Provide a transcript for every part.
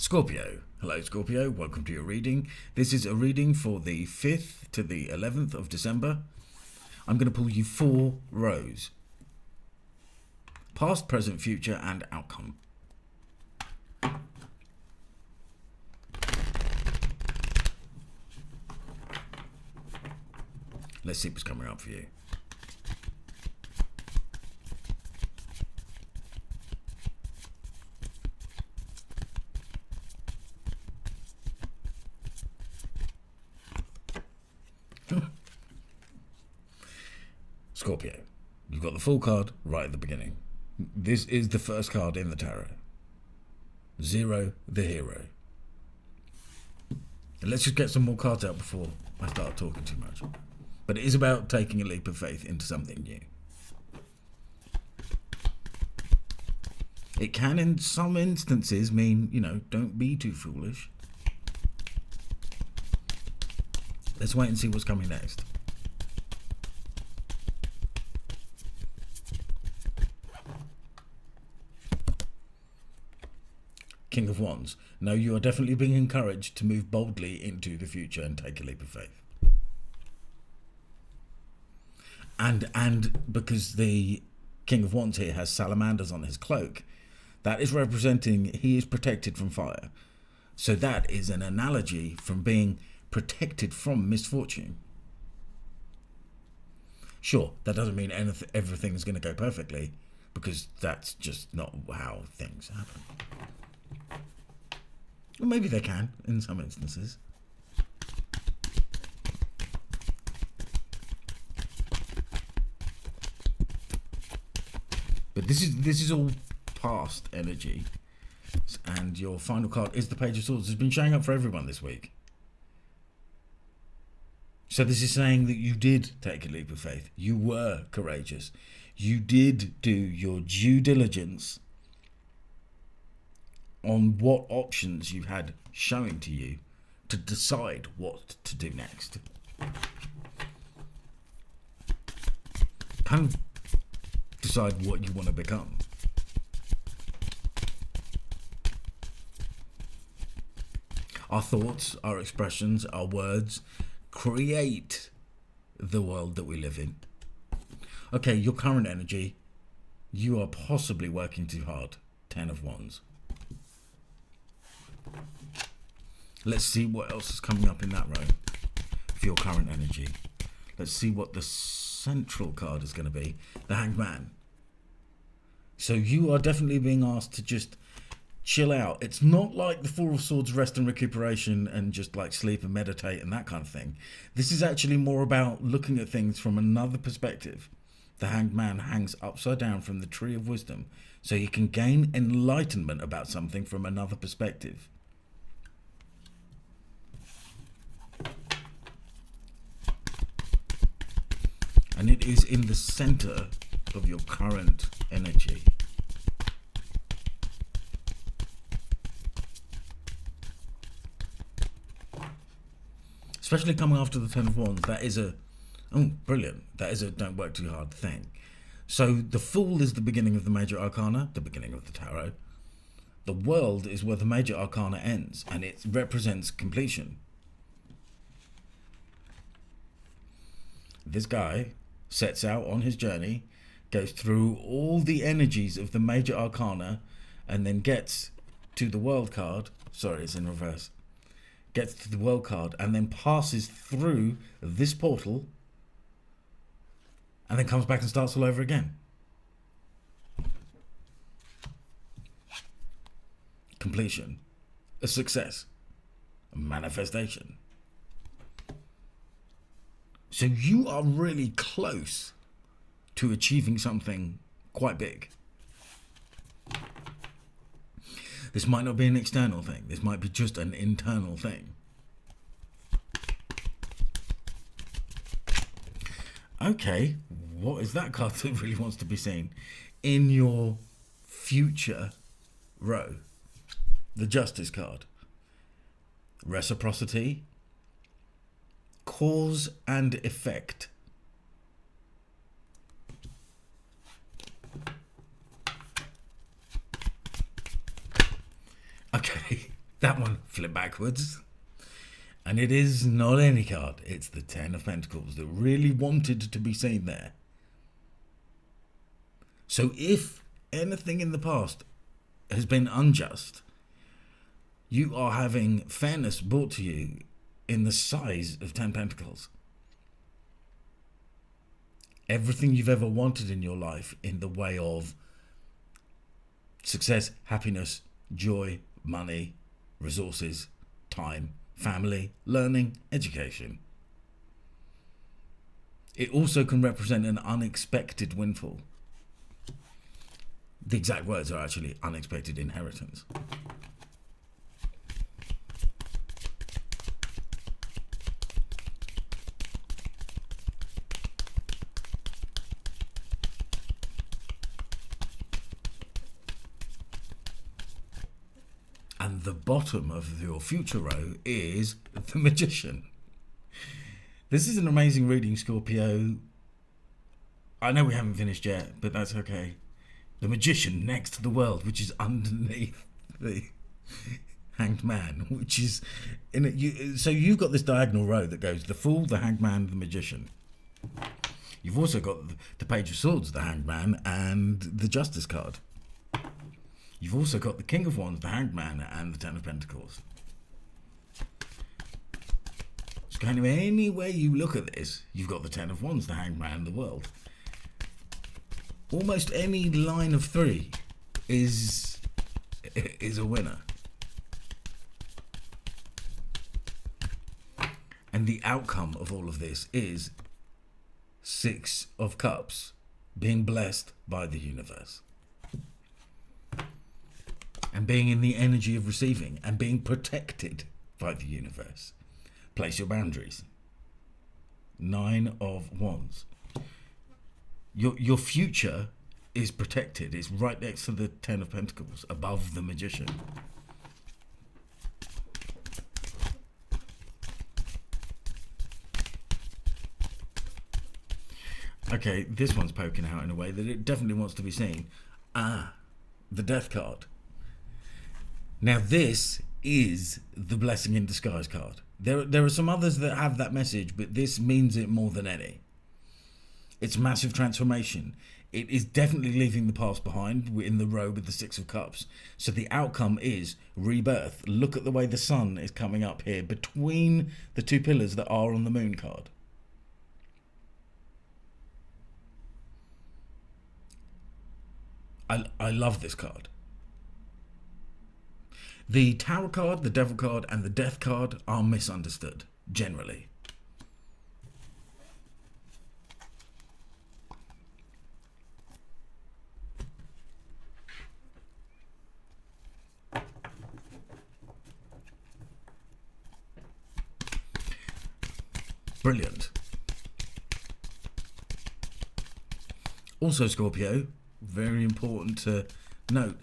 Scorpio. Hello Scorpio, welcome to your reading. This is a reading for the 5th to the 11th of December. I'm going to pull you 4 rows. Past, present, future and outcome. Let's see what's coming up for you. Scorpio, you've got the full card right at the beginning. This is the first card in the tarot. 0, the hero. And let's just get some more cards out before I start talking too much. But it is about taking a leap of faith into something new. It can, in some instances, mean, don't be too foolish. Let's wait and see what's coming next. King of Wands. No, you are definitely being encouraged to move boldly into the future and take a leap of faith. And because the King of Wands here has salamanders on his cloak, that is representing he is protected from fire. So that is an analogy from being protected from misfortune. Sure, that doesn't mean everything is going to go perfectly, because that's just not how things happen. Well, maybe they can in some instances. But this is all past energy. And your final card is the Page of Swords. It's been showing up for everyone this week. So this is saying that you did take a leap of faith. You were courageous. You did do your due diligence on what options you had showing to you to decide what to do next. Kind of decide what you want to become. Our thoughts, our expressions, our words create the world that we live in. Okay, your current energy, you are possibly working too hard. 10 of Wands. Let's see what else is coming up in that row for your current energy. Let's see what the central card is going to be. The Hanged Man. So you are definitely being asked to just chill out. It's not like the Four of Swords, rest and recuperation and just like sleep and meditate and that kind of thing. This is actually more about looking at things from another perspective. The Hanged Man hangs upside down from the Tree of Wisdom, so you can gain enlightenment about something from another perspective. And it is in the center of your current energy. Especially coming after the 10 of Wands, that is brilliant. That is a don't work too hard thing. So the Fool is the beginning of the major arcana, the beginning of the tarot. The World is where the major arcana ends, and it represents completion. This guy sets out on his journey, goes through all the energies of the major arcana, and then gets to the World card. Sorry, it's in reverse. Gets to the World card and then passes through this portal and then comes back and starts all over again. Completion, a success, a manifestation. So you are really close to achieving something quite big. This might not be an external thing. This might be just an internal thing. Okay, what is that card that really wants to be seen? In your future row, the Justice card. Reciprocity, cause and effect. Okay, That one flipped backwards. And it is not any card. It's the Ten of Pentacles that really wanted to be seen there. So if anything in the past has been unjust, you are having fairness brought to you in the size of 10 Pentacles. Everything you've ever wanted in your life in the way of success, happiness, joy, money, resources, time, family, learning, education. It also can represent an unexpected windfall. The exact words are actually unexpected inheritance. And the bottom of your future row is the Magician. This is an amazing reading, Scorpio. I know we haven't finished yet, but that's okay. The Magician next to the World, which is underneath the Hanged Man, which is in it. So you've got this diagonal row that goes the Fool, the Hanged Man, the Magician. You've also got the Page of Swords, the Hanged Man, and the Justice card. You've also got the King of Wands, the Hanged Man, and the Ten of Pentacles. It's kind of any way you look at this, you've got the Ten of Wands, the Hanged Man, the World. Almost any line of three is a winner. And the outcome of all of this is Six of Cups, being blessed by the universe. And being in the energy of receiving and being protected by the universe. Place your boundaries. Nine of Wands. Your future is protected. It's right next to the Ten of Pentacles, above the Magician. Okay, this one's poking out in a way that it definitely wants to be seen. The Death card. Now this is the Blessing in Disguise card. There are some others that have that message, but this means it more than any. It's massive transformation. It is definitely leaving the past behind in the row with the Six of Cups. So the outcome is rebirth. Look at the way the sun is coming up here between the two pillars that are on the Moon card. I love this card. The Tower card, the Devil card, and the Death card are misunderstood, generally. Brilliant. Also, Scorpio, very important to note,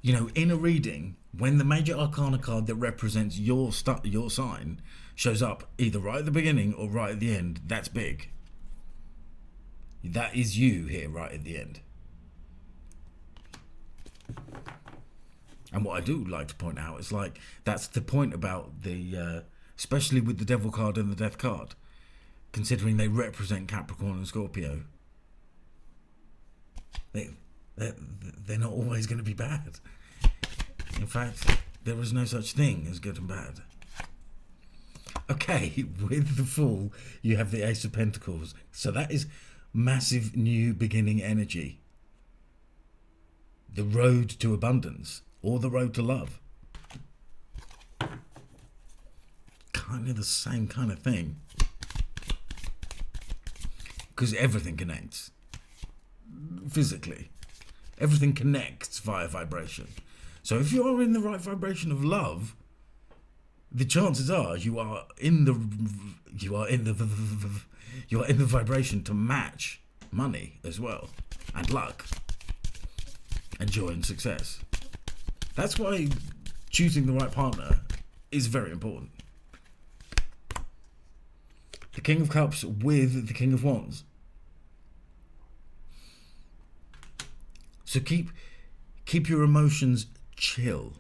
you know, in a reading, when the Major Arcana card that represents your sign shows up either right at the beginning or right at the end, that's big. That is you here right at the end. And what I do like to point out is, like, that's the point about the, especially with the Devil card and the Death card, considering they represent Capricorn and Scorpio. They're not always going to be bad. In fact, there is no such thing as good and bad. Okay, with the Fool, you have the Ace of Pentacles. So that is massive new beginning energy. The road to abundance, or the road to love. Kind of the same kind of thing. Because everything connects. Physically. Everything connects via vibration. So if you are in the right vibration of love, the chances are you are in the vibration to match money as well, and luck, and joy and success. That's why choosing the right partner is very important. The King of Cups with the King of Wands. So keep your emotions chill.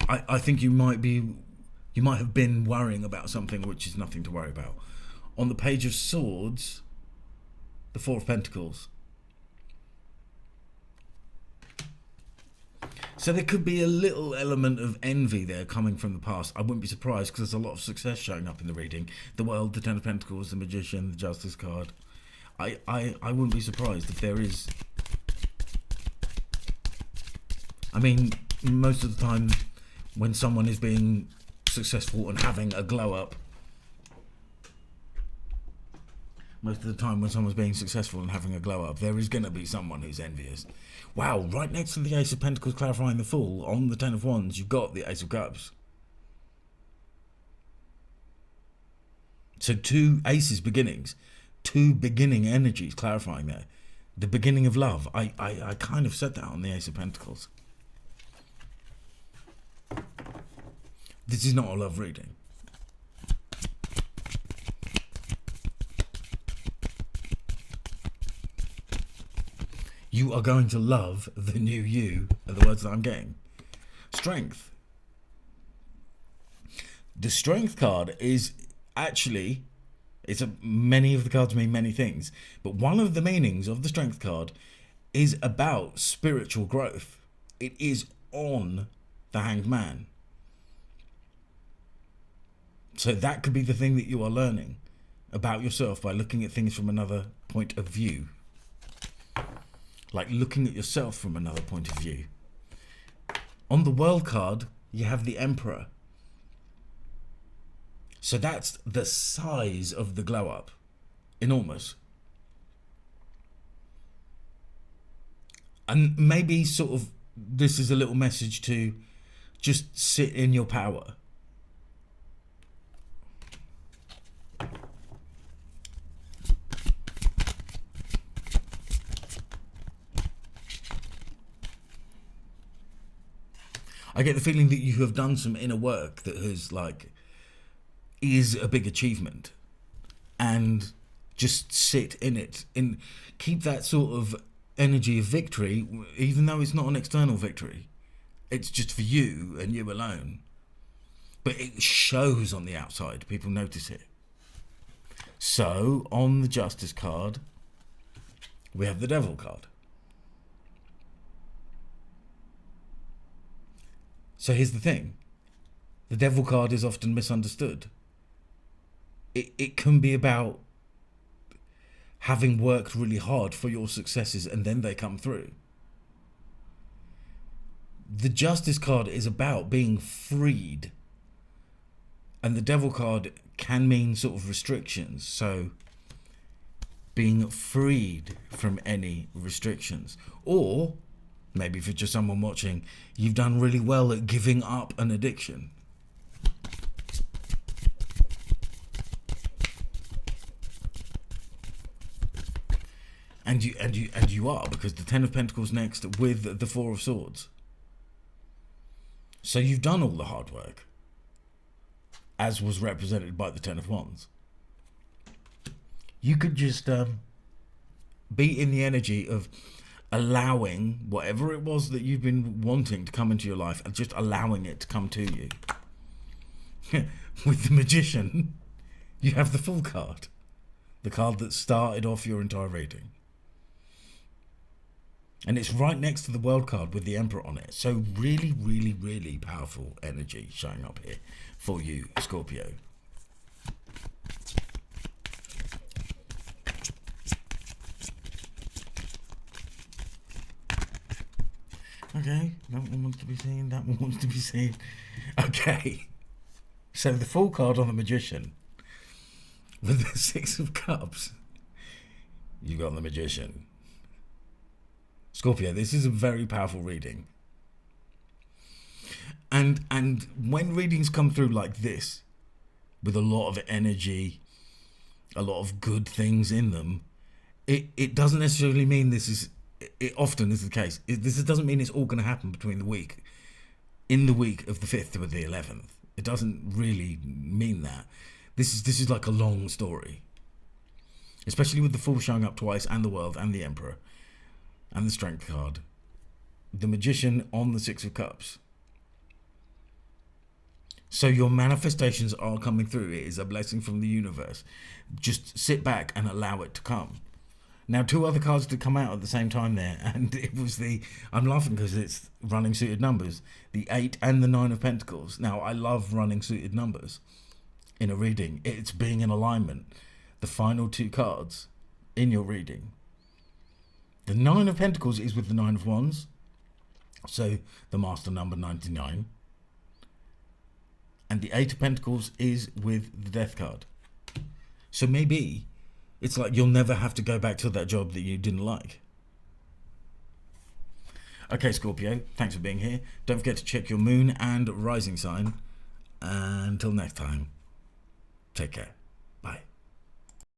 I think you might have been worrying about something which is nothing to worry about. On the Page of Swords, the Four of Pentacles. So there could be a little element of envy there coming from the past. I wouldn't be surprised, because there's a lot of success showing up in the reading. The World, the Ten of Pentacles, the Magician, the Justice card. I wouldn't be surprised if there is... I mean, most of the time when someone is being successful and having a glow up, most of the time when someone's being successful and having a glow up, there is going to be someone who's envious. Wow, right next to the Ace of Pentacles clarifying the Fool, on the Ten of Wands, you've got the Ace of Cups. So two aces beginnings, two beginning energies clarifying there. The beginning of love. I kind of said that on the Ace of Pentacles. This is not a love reading. You are going to love the new you, are the words that I'm getting. Strength. The Strength card is actually, many of the cards mean many things, but one of the meanings of the Strength card is about spiritual growth. It is on the Hanged Man. So that could be the thing that you are learning about yourself by looking at things from another point of view. Like looking at yourself from another point of view. On the World card, you have the Emperor. So that's the size of the glow up. Enormous. And maybe sort of this is a little message to just sit in your power. I get the feeling that you have done some inner work that is a big achievement, and just sit in it and keep that sort of energy of victory, even though it's not an external victory. It's just for you and you alone. But it shows on the outside. People notice it. So on the Justice card, we have the Devil card. So here's the thing. The Devil card is often misunderstood. It can be about having worked really hard for your successes and then they come through. The Justice card is about being freed. And the Devil card can mean sort of restrictions. So being freed from any restrictions. Or maybe for just someone watching, you've done really well at giving up an addiction. And you are, because the Ten of Pentacles next with the Four of Swords. So you've done all the hard work, as was represented by the Ten of Wands. You could just be in the energy of allowing whatever it was that you've been wanting to come into your life, and just allowing it to come to you. With the Magician, you have the Fool card. The card that started off your entire reading. And it's right next to the World card with the Emperor on it. So really, really, really powerful energy showing up here for you, Scorpio. Okay, that one wants to be seen, that one wants to be seen. Okay, so the Fool card on the Magician with the Six of Cups. You got the Magician. Scorpio, this is a very powerful reading. And when readings come through like this, with a lot of energy, a lot of good things in them, it doesn't necessarily mean this is... It often is the case. This doesn't mean it's all going to happen between in the week of the 5th to the 11th. It doesn't really mean that. This is like a long story. Especially with the Fool showing up twice, and the World, and the Emperor, and the Strength card. The Magician on the Six of Cups. So your manifestations are coming through. It is a blessing from the universe. Just sit back and allow it to come. Now, 2 other cards did come out at the same time there, and it was I'm laughing because it's running suited numbers, the 8 and the 9 of Pentacles. Now, I love running suited numbers in a reading. It's being in alignment. The final 2 cards in your reading. The 9 of Pentacles is with the 9 of Wands, so the master number 99. And the 8 of Pentacles is with the Death card. So maybe it's like you'll never have to go back to that job that you didn't like. Okay, Scorpio, thanks for being here. Don't forget to check your moon and rising sign. Until next time, take care.